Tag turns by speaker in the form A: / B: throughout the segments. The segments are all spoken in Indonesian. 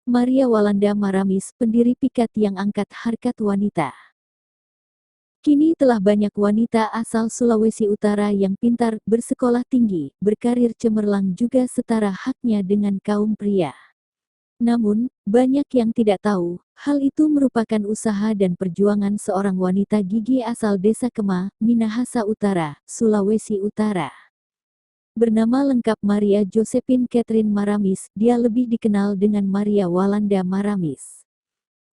A: Maria Walanda Maramis, pendiri Pikat yang angkat harkat wanita. Kini telah banyak wanita asal Sulawesi Utara yang pintar, bersekolah tinggi, berkarir cemerlang juga setara haknya dengan kaum pria. Namun, banyak yang tidak tahu, hal itu merupakan usaha dan perjuangan seorang wanita gigi asal Desa Kema, Minahasa Utara, Sulawesi Utara. Bernama lengkap Maria Josephine Catherine Maramis, dia lebih dikenal dengan Maria Walanda Maramis.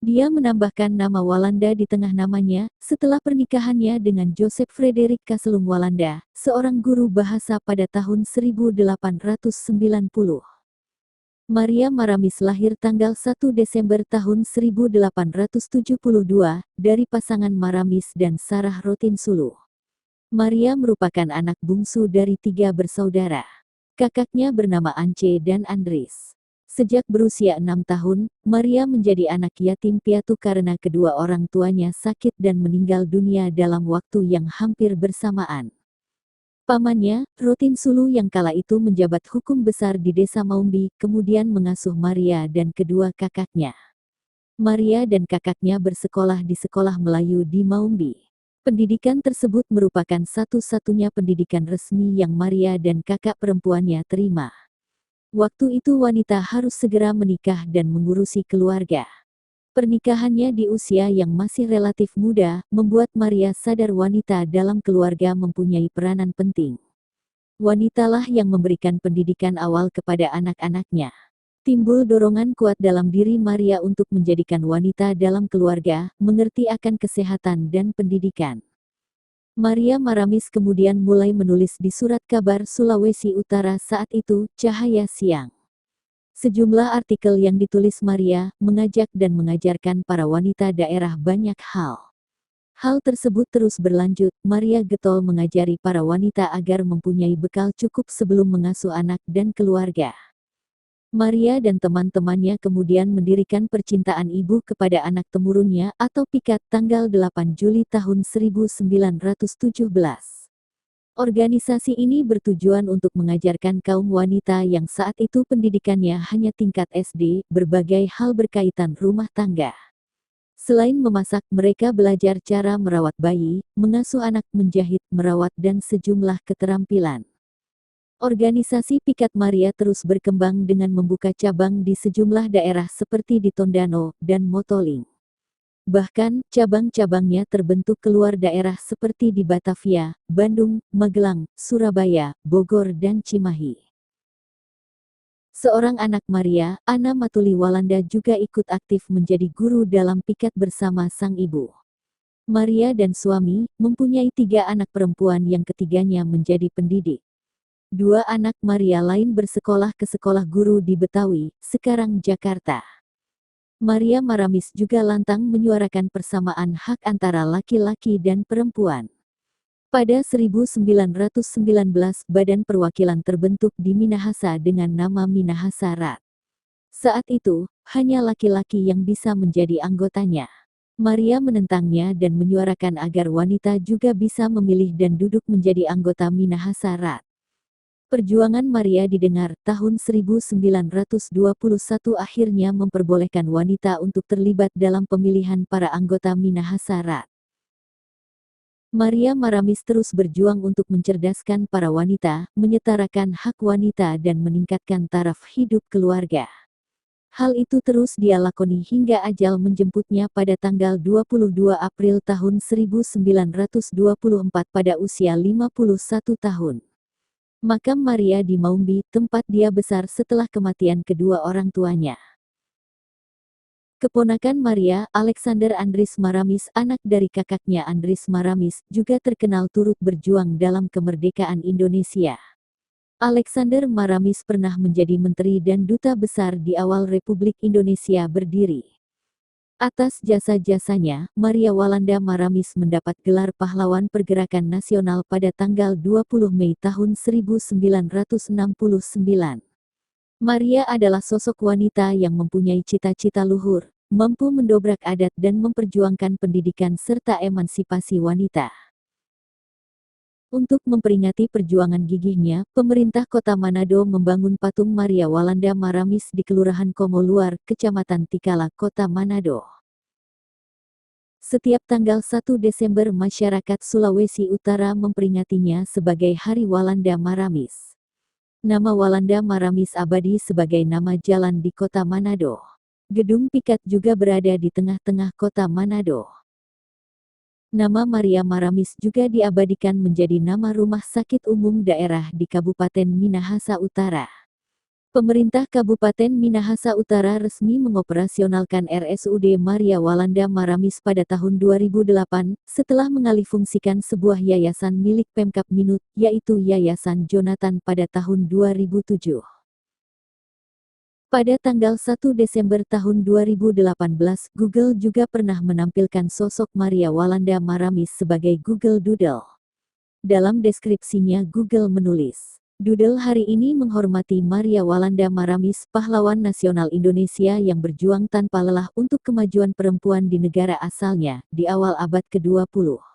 A: Dia menambahkan nama Walanda di tengah namanya, setelah pernikahannya dengan Joseph Frederick Kaselum Walanda, seorang guru bahasa pada tahun 1890. Maria Maramis lahir tanggal 1 Desember tahun 1872, dari pasangan Maramis dan Sarah Rotinsulu. Maria merupakan anak bungsu dari 3 bersaudara. Kakaknya bernama Ance dan Andris. Sejak berusia 6 tahun, Maria menjadi anak yatim piatu karena kedua orang tuanya sakit dan meninggal dunia dalam waktu yang hampir bersamaan. Pamannya, Rotinsulu yang kala itu menjabat hukum besar di desa Maumbi, kemudian mengasuh Maria dan kedua kakaknya. Maria dan kakaknya bersekolah di sekolah Melayu di Maumbi. Pendidikan tersebut merupakan satu-satunya pendidikan resmi yang Maria dan kakak perempuannya terima. Waktu itu wanita harus segera menikah dan mengurusi keluarga. Pernikahannya di usia yang masih relatif muda, membuat Maria sadar wanita dalam keluarga mempunyai peranan penting. Wanitalah yang memberikan pendidikan awal kepada anak-anaknya. Timbul dorongan kuat dalam diri Maria untuk menjadikan wanita dalam keluarga, mengerti akan kesehatan dan pendidikan. Maria Maramis kemudian mulai menulis di Surat Kabar Sulawesi Utara saat itu, Cahaya Siang. Sejumlah artikel yang ditulis Maria, mengajak dan mengajarkan para wanita daerah banyak hal. Hal tersebut terus berlanjut, Maria getol mengajari para wanita agar mempunyai bekal cukup sebelum mengasuh anak dan keluarga. Maria dan teman-temannya kemudian mendirikan Percintaan Ibu kepada Anak Temurunnya atau Pikat tanggal 8 Juli tahun 1917. Organisasi ini bertujuan untuk mengajarkan kaum wanita yang saat itu pendidikannya hanya tingkat SD, berbagai hal berkaitan rumah tangga. Selain memasak, mereka belajar cara merawat bayi, mengasuh anak, menjahit, merawat dan sejumlah keterampilan. Organisasi Pikat Maria terus berkembang dengan membuka cabang di sejumlah daerah seperti di Tondano dan Motoling. Bahkan, cabang-cabangnya terbentuk keluar daerah seperti di Batavia, Bandung, Magelang, Surabaya, Bogor dan Cimahi. Seorang anak Maria, Ana Matuli Walanda juga ikut aktif menjadi guru dalam Pikat bersama sang ibu. Maria dan suami, mempunyai 3 anak perempuan yang ketiganya menjadi pendidik. 2 anak Maria lain bersekolah ke sekolah guru di Betawi, sekarang Jakarta. Maria Maramis juga lantang menyuarakan persamaan hak antara laki-laki dan perempuan. Pada 1919 Badan Perwakilan terbentuk di Minahasa dengan nama Minahasa Rat. Saat itu, hanya laki-laki yang bisa menjadi anggotanya. Maria menentangnya dan menyuarakan agar wanita juga bisa memilih dan duduk menjadi anggota Minahasa Rat. Perjuangan Maria didengar, tahun 1921 akhirnya memperbolehkan wanita untuk terlibat dalam pemilihan para anggota Minahasa Rat. Maria Maramis terus berjuang untuk mencerdaskan para wanita, menyetarakan hak wanita dan meningkatkan taraf hidup keluarga. Hal itu terus dia lakoni hingga ajal menjemputnya pada tanggal 22 April tahun 1924 pada usia 51 tahun. Makam Maria di Maumbi, tempat dia besar setelah kematian kedua orang tuanya. Keponakan Maria, Alexander Andris Maramis, anak dari kakaknya Andris Maramis, juga terkenal turut berjuang dalam kemerdekaan Indonesia. Alexander Maramis pernah menjadi menteri dan duta besar di awal Republik Indonesia berdiri. Atas jasa-jasanya, Maria Walanda Maramis mendapat gelar Pahlawan Pergerakan Nasional pada tanggal 20 Mei tahun 1969. Maria adalah sosok wanita yang mempunyai cita-cita luhur, mampu mendobrak adat dan memperjuangkan pendidikan serta emansipasi wanita. Untuk memperingati perjuangan gigihnya, pemerintah Kota Manado membangun patung Maria Walanda Maramis di Kelurahan Komo Luar, Kecamatan Tikala, Kota Manado. Setiap tanggal 1 Desember masyarakat Sulawesi Utara memperingatinya sebagai Hari Walanda Maramis. Nama Walanda Maramis abadi sebagai nama jalan di Kota Manado. Gedung Pikat juga berada di tengah-tengah Kota Manado. Nama Maria Maramis juga diabadikan menjadi nama rumah sakit umum daerah di Kabupaten Minahasa Utara. Pemerintah Kabupaten Minahasa Utara resmi mengoperasionalkan RSUD Maria Walanda Maramis pada tahun 2008, setelah mengalihfungsikan sebuah yayasan milik Pemkab Minut, yaitu Yayasan Jonathan pada tahun 2007. Pada tanggal 1 Desember tahun 2018, Google juga pernah menampilkan sosok Maria Walanda Maramis sebagai Google Doodle. Dalam deskripsinya Google menulis, "Doodle hari ini menghormati Maria Walanda Maramis, pahlawan nasional Indonesia yang berjuang tanpa lelah untuk kemajuan perempuan di negara asalnya, di awal abad ke-20.